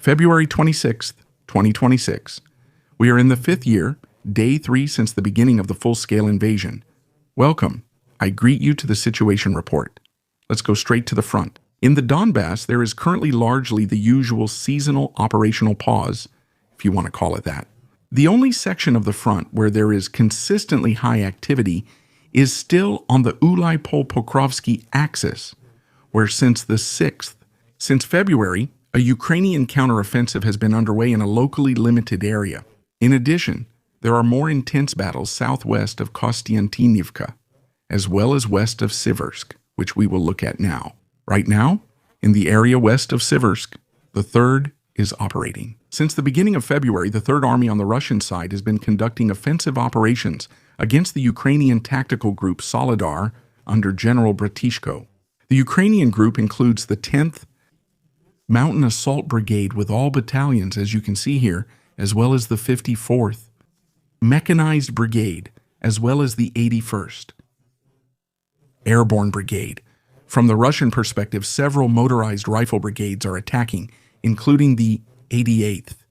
February 26th, 2026. We are in the 5th year, day 3 since the beginning of the full-scale invasion. Welcome. I greet you to the situation report. Let's go straight to the front. In the Donbass, there is currently largely the usual seasonal operational pause, if you want to call it that. The only section of the front where there is consistently high activity is still on the Ulai-Pokrovsky axis, where since February, a Ukrainian counteroffensive has been underway in a locally limited area. In addition, there are more intense battles southwest of Kostiantynivka, as well as west of Siversk, which we will look at now. Right now, in the area west of Siversk, the 3rd is operating. Since the beginning of February, the 3rd Army on the Russian side has been conducting offensive operations against the Ukrainian tactical group Solidar under General Bratishko. The Ukrainian group includes the 10th Mountain Assault Brigade with all battalions, as you can see here, as well as the 54th Mechanized Brigade, as well as the 81st Airborne Brigade. From the Russian perspective, several motorized rifle brigades are attacking, including the 88th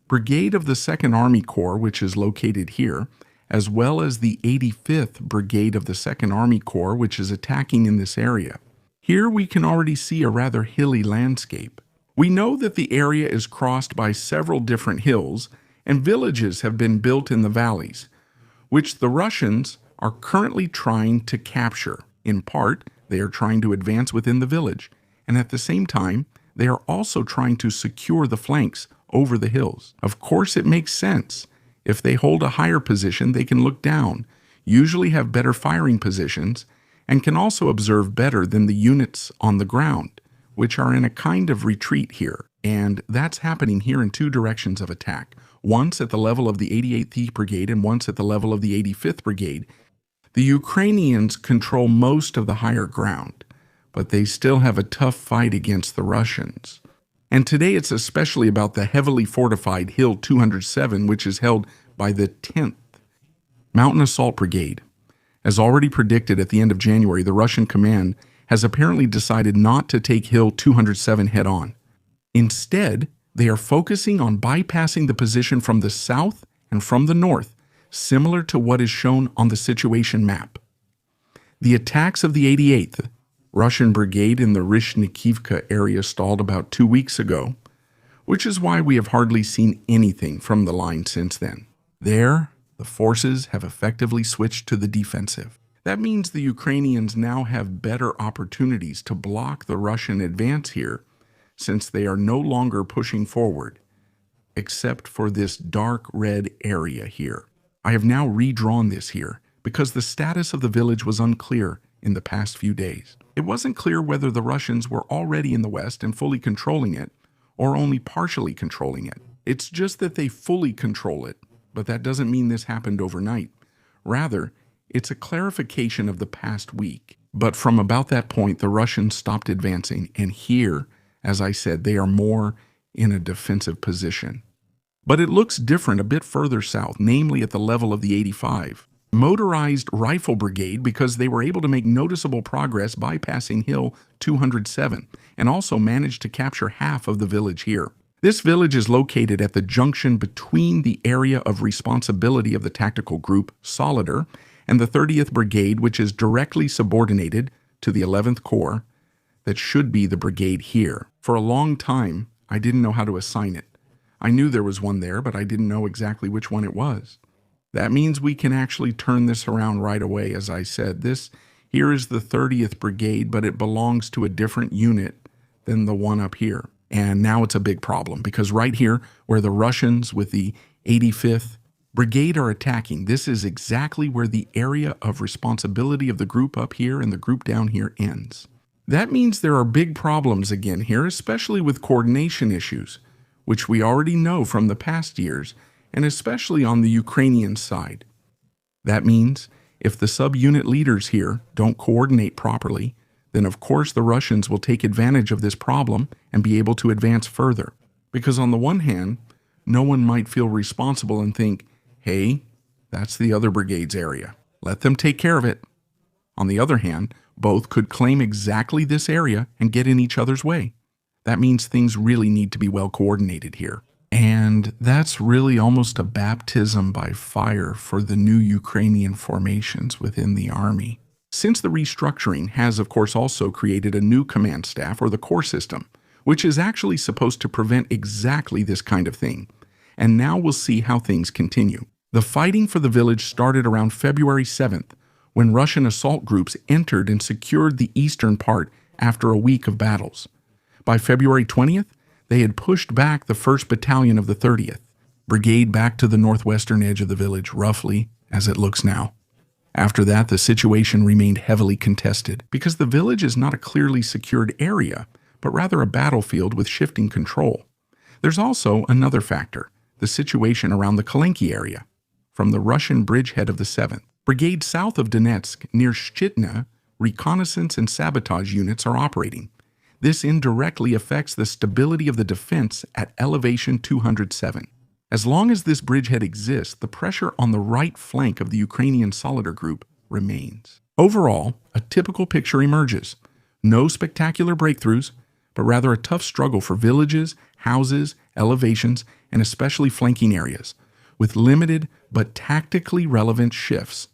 Brigade of the 2nd Army Corps, which is located here, as well as the 85th Brigade of the 2nd Army Corps, which is attacking in this area. Here we can already see a rather hilly landscape. We know that the area is crossed by several different hills, and villages have been built in the valleys, which the Russians are currently trying to capture. In part, they are trying to advance within the village, and at the same time, they are also trying to secure the flanks over the hills. Of course, it makes sense. If they hold a higher position, they can look down, usually have better firing positions, and can also observe better than the units on the ground, which are in a kind of retreat here. And that's happening here in 2 directions of attack, once at the level of the 88th Brigade and once at the level of the 85th Brigade. The Ukrainians control most of the higher ground, but they still have a tough fight against the Russians. And today it's especially about the heavily fortified Hill 207, which is held by the 10th Mountain Assault Brigade. As already predicted at the end of January, the Russian command has apparently decided not to take Hill 207 head-on. Instead, they are focusing on bypassing the position from the south and from the north, similar to what is shown on the situation map. The attacks of the 88th Russian Brigade in the Rishnikivka area stalled about 2 weeks ago, which is why we have hardly seen anything from the line since then. There, the forces have effectively switched to the defensive. That means the Ukrainians now have better opportunities to block the Russian advance here, since they are no longer pushing forward, except for this dark red area here. I have now redrawn this here because the status of the village was unclear in the past few days. It wasn't clear whether the Russians were already in the west and fully controlling it, or only partially controlling it. It's just that they fully control it, but that doesn't mean this happened overnight. Rather, it's a clarification of the past week. But from about that point, the Russians stopped advancing, and here, as I said, they are more in a defensive position. But it looks different a bit further south, namely at the level of the 85 Motorized Rifle Brigade, because they were able to make noticeable progress bypassing Hill 207 and also managed to capture half of the village here. This village is located at the junction between the area of responsibility of the tactical group Solidar and the 30th Brigade, which is directly subordinated to the 11th Corps, that should be the brigade here. For a long time, I didn't know how to assign it. I knew there was one there, but I didn't know exactly which one it was. That means we can actually turn this around right away. As I said, this here is the 30th Brigade, but it belongs to a different unit than the one up here. And now it's a big problem, because right here, where the Russians with the 85th Brigade are attacking, this is exactly where the area of responsibility of the group up here and the group down here ends. That means there are big problems again here, especially with coordination issues, which we already know from the past years, and especially on the Ukrainian side. That means if the subunit leaders here don't coordinate properly, then of course the Russians will take advantage of this problem and be able to advance further. Because on the one hand, no one might feel responsible and think, hey, that's the other brigade's area. Let them take care of it. On the other hand, both could claim exactly this area and get in each other's way. That means things really need to be well coordinated here. And that's really almost a baptism by fire for the new Ukrainian formations within the army. Since the restructuring has, of course, also created a new command staff, or the core system, which is actually supposed to prevent exactly this kind of thing. And now we'll see how things continue. The fighting for the village started around February 7th, when Russian assault groups entered and secured the eastern part after a week of battles. By February 20th, they had pushed back the 1st Battalion of the 30th Brigade back to the northwestern edge of the village, roughly as it looks now. After that, the situation remained heavily contested because the village is not a clearly secured area, but rather a battlefield with shifting control. There's also another factor, the situation around the Kalenki area. From the Russian bridgehead of the 7th Brigade south of Donetsk, near Shchitna, reconnaissance and sabotage units are operating. This indirectly affects the stability of the defense at elevation 207. As long as this bridgehead exists, the pressure on the right flank of the Ukrainian Solider group remains. Overall, a typical picture emerges. No spectacular breakthroughs, but rather a tough struggle for villages, houses, elevations, and especially flanking areas, with limited but tactically relevant shifts.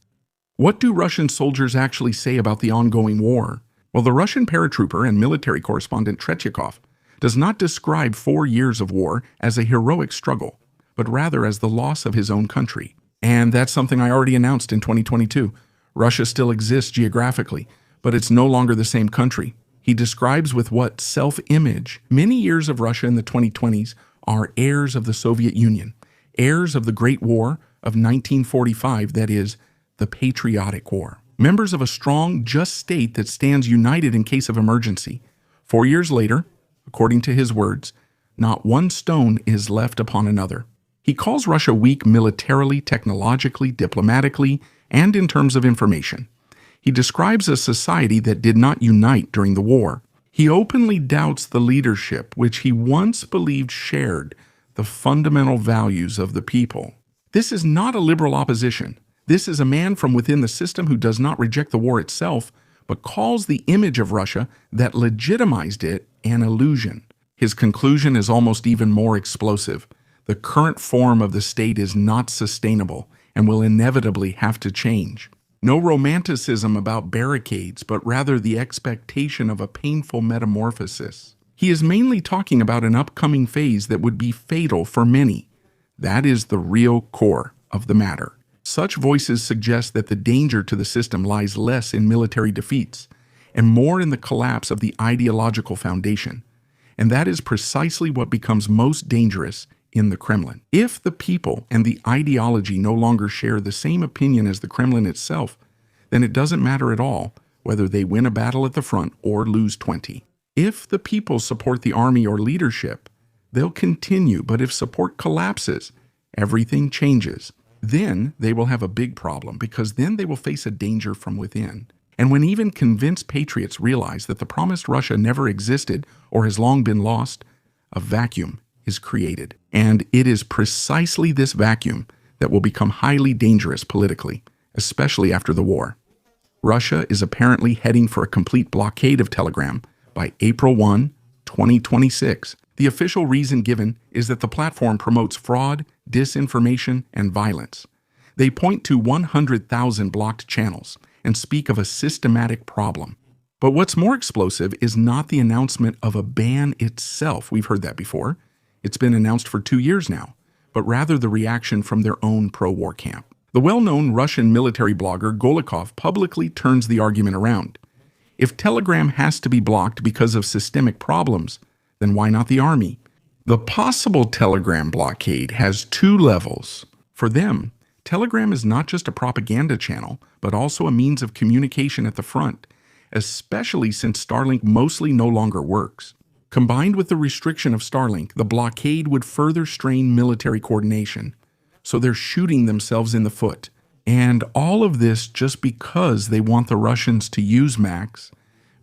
What do Russian soldiers actually say about the ongoing war? Well, the Russian paratrooper and military correspondent Tretyakov does not describe 4 years of war as a heroic struggle, but rather as the loss of his own country. And that's something I already announced in 2022. Russia still exists geographically, but it's no longer the same country. He describes with what self-image many years of Russia in the 2020s are heirs of the Soviet Union, heirs of the Great War of 1945, that is, the Patriotic War. Members of a strong, just state that stands united in case of emergency. 4 years later, according to his words, not one stone is left upon another. He calls Russia weak militarily, technologically, diplomatically, and in terms of information. He describes a society that did not unite during the war. He openly doubts the leadership which he once believed shared the fundamental values of the people. This is not a liberal opposition. This is a man from within the system who does not reject the war itself, but calls the image of Russia that legitimized it an illusion. His conclusion is almost even more explosive. The current form of the state is not sustainable and will inevitably have to change. No romanticism about barricades, but rather the expectation of a painful metamorphosis. He is mainly talking about an upcoming phase that would be fatal for many. That is the real core of the matter. Such voices suggest that the danger to the system lies less in military defeats and more in the collapse of the ideological foundation. And that is precisely what becomes most dangerous in the Kremlin. If the people and the ideology no longer share the same opinion as the Kremlin itself, then it doesn't matter at all whether they win a battle at the front or lose 20. If the people support the army or leadership, they'll continue, but if support collapses, everything changes. Then they will have a big problem, because then they will face a danger from within. And when even convinced patriots realize that the promised Russia never existed or has long been lost, a vacuum is created. And it is precisely this vacuum that will become highly dangerous politically, especially after the war. Russia is apparently heading for a complete blockade of Telegram by April 1, 2026. The official reason given is that the platform promotes fraud, disinformation, and violence. They point to 100,000 blocked channels and speak of a systematic problem. But what's more explosive is not the announcement of a ban itself. We've heard that before. It's been announced for 2 years now, but rather the reaction from their own pro-war camp. The well-known Russian military blogger Golikov publicly turns the argument around. If Telegram has to be blocked because of systemic problems, then why not the army? The possible Telegram blockade has 2 levels. For them, Telegram is not just a propaganda channel, but also a means of communication at the front, especially since Starlink mostly no longer works. Combined with the restriction of Starlink, the blockade would further strain military coordination. So they're shooting themselves in the foot. And all of this just because they want the Russians to use Max,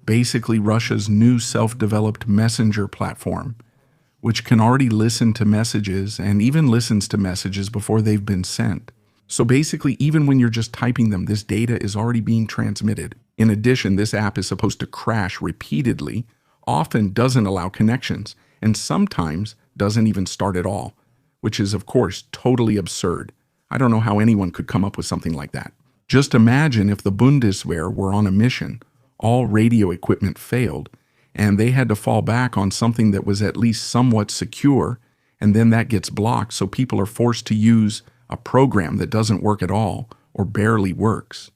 basically Russia's new self-developed messenger platform, which can already listen to messages and even listens to messages before they've been sent. So basically, even when you're just typing them, this data is already being transmitted. In addition, this app is supposed to crash repeatedly, often doesn't allow connections and sometimes doesn't even start at all, which is, of course, totally absurd. I don't know how anyone could come up with something like that. Just imagine if the Bundeswehr were on a mission, all radio equipment failed, and they had to fall back on something that was at least somewhat secure, and then that gets blocked, so people are forced to use a program that doesn't work at all or barely works.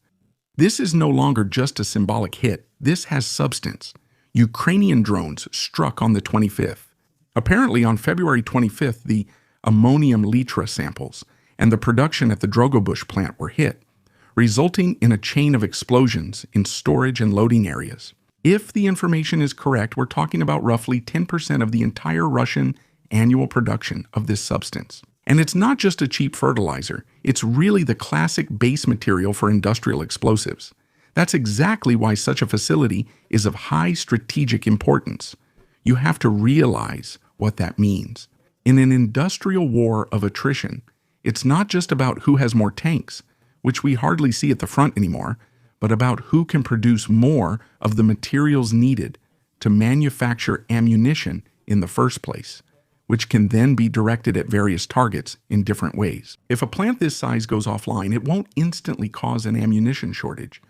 This is no longer just a symbolic hit. This has substance. Ukrainian drones struck on the 25th. Apparently, on February 25th, the ammonium nitrate samples and the production at the Drogobush plant were hit, resulting in a chain of explosions in storage and loading areas. If the information is correct, we're talking about roughly 10% of the entire Russian annual production of this substance. And it's not just a cheap fertilizer, it's really the classic base material for industrial explosives. That's exactly why such a facility is of high strategic importance. You have to realize what that means. In an industrial war of attrition, it's not just about who has more tanks, which we hardly see at the front anymore, but about who can produce more of the materials needed to manufacture ammunition in the first place, which can then be directed at various targets in different ways. If a plant this size goes offline, it won't instantly cause an ammunition shortage.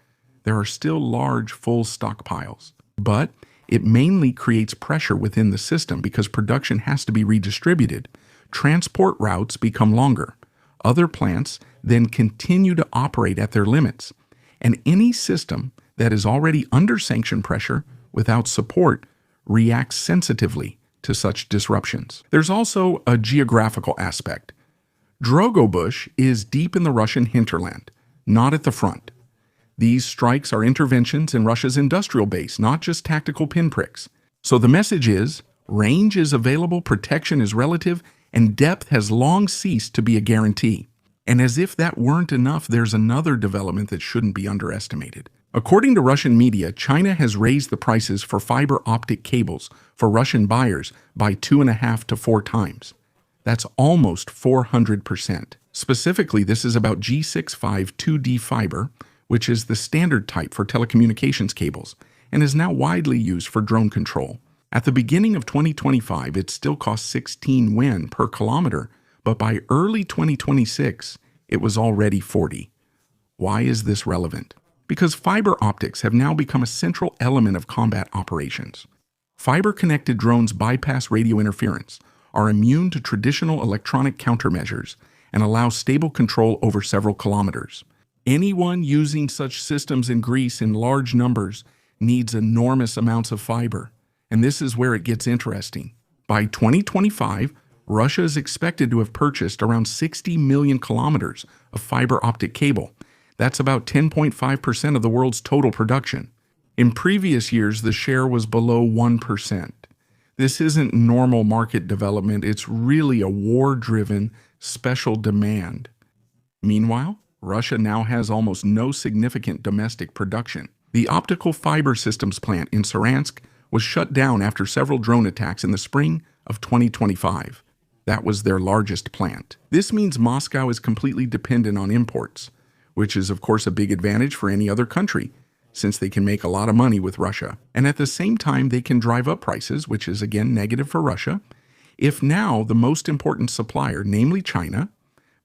There are still large, full stockpiles. But it mainly creates pressure within the system because production has to be redistributed. Transport routes become longer. Other plants then continue to operate at their limits. And any system that is already under sanction pressure without support reacts sensitively to such disruptions. There's also a geographical aspect. Drogobush is deep in the Russian hinterland, not at the front. These strikes are interventions in Russia's industrial base, not just tactical pinpricks. So the message is, range is available, protection is relative, and depth has long ceased to be a guarantee. And as if that weren't enough, there's another development that shouldn't be underestimated. According to Russian media, China has raised the prices for fiber optic cables for Russian buyers by 2.5 to 4 times. That's almost 400%. Specifically, this is about G65 2D fiber, which is the standard type for telecommunications cables, and is now widely used for drone control. At the beginning of 2025, it still cost 16 yuan per kilometer, but by early 2026, it was already 40. Why is this relevant? Because fiber optics have now become a central element of combat operations. Fiber-connected drones bypass radio interference, are immune to traditional electronic countermeasures, and allow stable control over several kilometers. Anyone using such systems in Greece in large numbers needs enormous amounts of fiber, and this is where it gets interesting. By 2025, Russia is expected to have purchased around 60 million kilometers of fiber optic cable. That's about 10.5% of the world's total production. In previous years, the share was below 1%. This isn't normal market development, it's really a war-driven, special demand. Meanwhile, Russia now has almost no significant domestic production. The optical fiber systems plant in Siversk was shut down after several drone attacks in the spring of 2025. That was their largest plant. This means Moscow is completely dependent on imports, which is of course a big advantage for any other country, since they can make a lot of money with Russia. And at the same time, they can drive up prices, which is again negative for Russia, if now the most important supplier, namely China,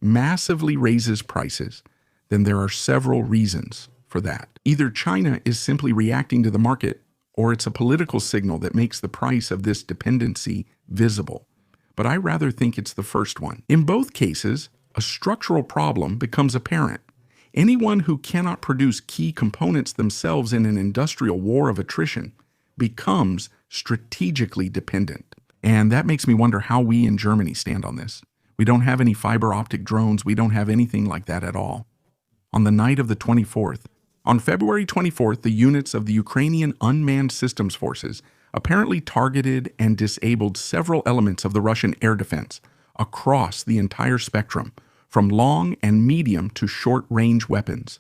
massively raises prices, then there are several reasons for that. Either China is simply reacting to the market, or it's a political signal that makes the price of this dependency visible. But I rather think it's the first one. In both cases, a structural problem becomes apparent. Anyone who cannot produce key components themselves in an industrial war of attrition becomes strategically dependent. And that makes me wonder how we in Germany stand on this. We don't have any fiber optic drones. We don't have anything like that at all. On the night of the 24th, on February 24th, the units of the Ukrainian Unmanned Systems Forces apparently targeted and disabled several elements of the Russian air defense across the entire spectrum, from long and medium to short-range weapons.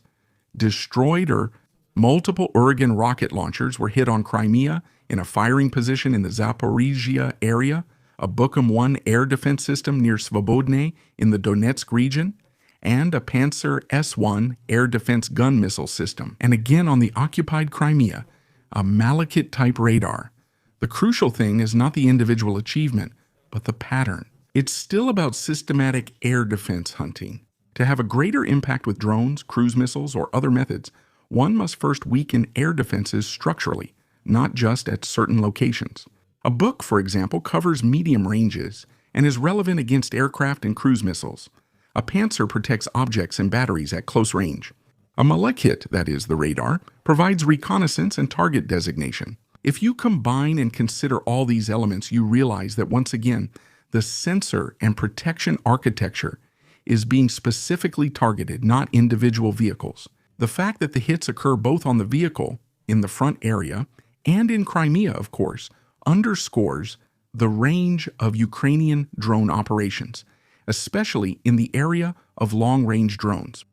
Destroyed or multiple Urigan rocket launchers were hit on Crimea in a firing position in the Zaporizhia area, a Bukom-1 air defense system near Svobodne in the Donetsk region, and a Panzer S-1 air defense gun missile system. And again on the occupied Crimea, a Malachit-type radar, The crucial thing is not the individual achievement, but the pattern. It's still about systematic air defense hunting. To have a greater impact with drones, cruise missiles, or other methods, one must first weaken air defenses structurally, not just at certain locations. A book, for example, covers medium ranges and is relevant against aircraft and cruise missiles. A Panzer protects objects and batteries at close range. A Malekith, that is the radar, provides reconnaissance and target designation. If you combine and consider all these elements, you realize that once again, the sensor and protection architecture is being specifically targeted, not individual vehicles. The fact that the hits occur both on the vehicle, in the front area, and in Crimea, of course, underscores the range of Ukrainian drone operations, especially in the area of long-range drones.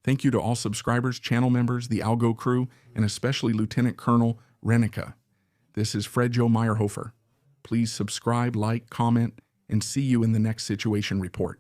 Thank you to all subscribers, channel members, the Algo crew, and especially Lieutenant Colonel Renica. This is Fred Joe Meyerhofer. Please subscribe, like, comment, and see you in the next Situation Report.